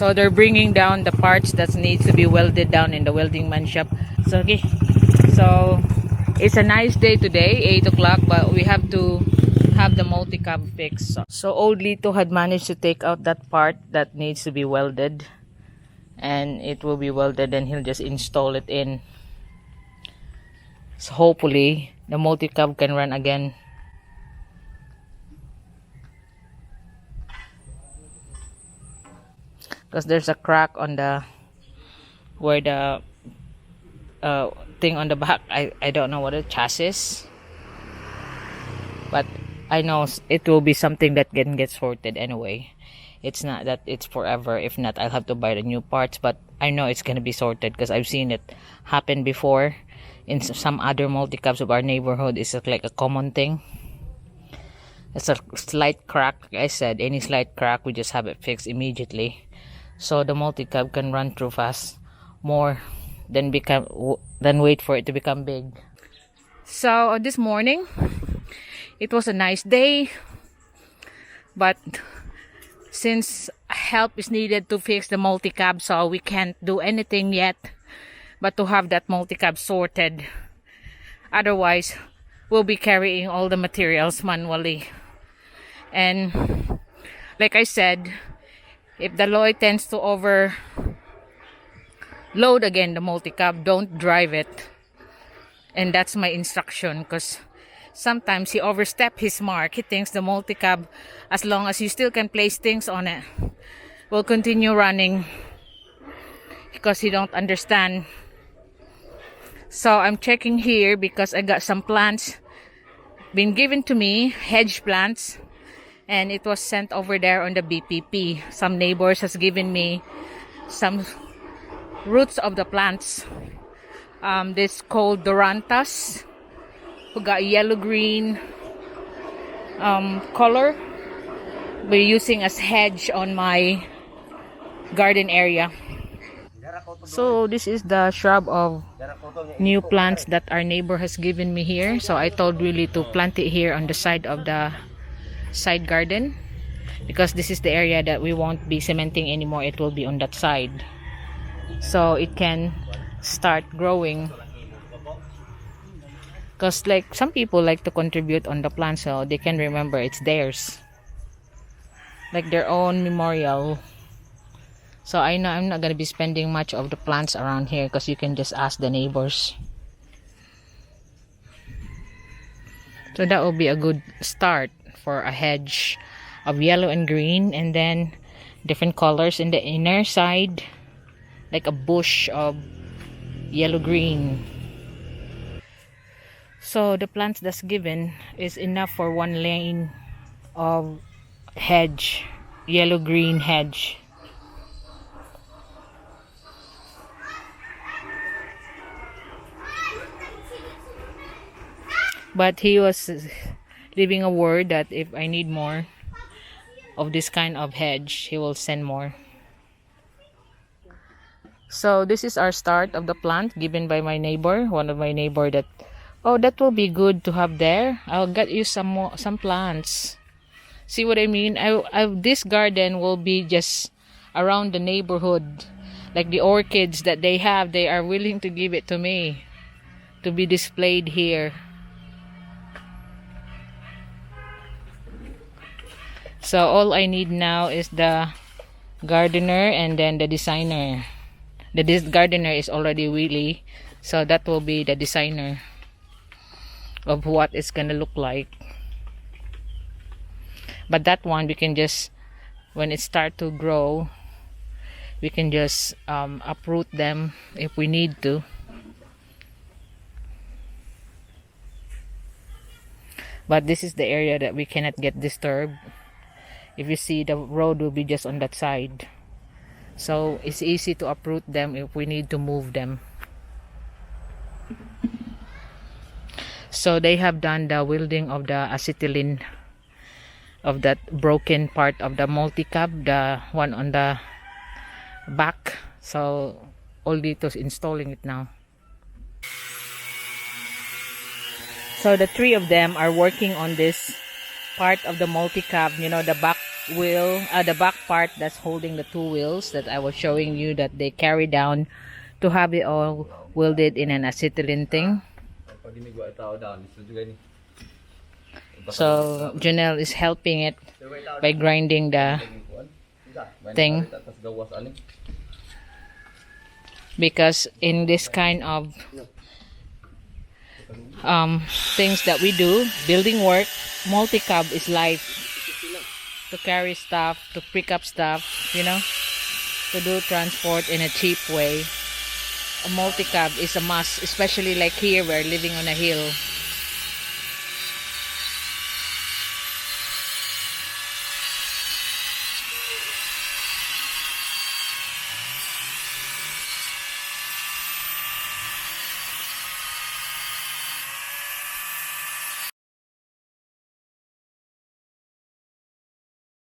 So they're bringing down the parts that needs to be welded down in the welding man shop. So okay, so it's a nice day today, 8 o'clock, but we have to have the multi-cab fixed. So old Lito had managed to take out that part that needs to be welded, and it will be welded and he'll just install it in. So hopefully the multi-cab can run again. Because there's a crack on the where the thing on the back. I don't know what it chassis, but I know it will be something that can get sorted anyway. It's not that it's forever. If not, I'll have to buy the new parts, but I know it's gonna be sorted because I've seen it happen before in some other multi-cabs of our neighborhood. It's like a common thing. It's a slight crack. Like I said, any slight crack, we just have it fixed immediately, so the multi-cab can run through fast more than wait for it to become big. So this morning it was a nice day, but since help is needed to fix the multi-cab, so we can't do anything yet but to have that multi-cab sorted. Otherwise we'll be carrying all the materials manually, and like I said, if the Lloyd tends to overload again the multi-cab, don't drive it. And that's my instruction, because sometimes he overstep his mark. He thinks the multi-cab, as long as you still can place things on it, will continue running, because he don't understand. So I'm checking here because I got some plants been given to me, hedge plants, and it was sent over there on the BPP. Some neighbors has given me some roots of the plants. This called Dorantas, who got yellow green color. We're using as hedge on my garden area. So this is the shrub of new plants that our neighbor has given me here. So I told Willie to plant it here on the side of the side garden, because this is the area that we won't be cementing anymore. It will be on that side, so it can start growing. Because like some people like to contribute on the plant so they can remember it's theirs, like their own memorial. So I know I'm not going to be spending much of the plants around here, because you can just ask the neighbors. So that will be a good start for a hedge of yellow and green, and then different colors in the inner side, like a bush of yellow green. So the plants that's given is enough for one lane of hedge, yellow green hedge. But he was leaving a word that if I need more of this kind of hedge, he will send more. So this is our start of the plant given by my neighbor, one of my neighbor, that, oh, that will be good to have there. I'll get you some plants. See what I mean? This garden will be just around the neighborhood. Like the orchids that they have, they are willing to give it to me to be displayed here. So all I need now is the gardener and then the designer. The gardener is already Willie, so that will be the designer of what it's gonna look like. But that one we can just, when it start to grow, we can just uproot them if we need to. But this is the area that we cannot get disturbed. If you see, the road will be just on that side, so it's easy to uproot them if we need to move them. So they have done the welding of the acetylene of that broken part of the multi-cab, the one on the back. So all Lito's installing it now. So the three of them are working on this part of the multi-cab, you know, the back wheel, the back part that's holding the two wheels that I was showing you that they carry down to have it all welded in an acetylene thing. So Janelle is helping it by grinding the thing, because in this kind of things that we do, building work, multi-cab is life. To carry stuff, to pick up stuff, you know, to do transport in a cheap way. A multi-cab is a must, especially like here we're living on a hill.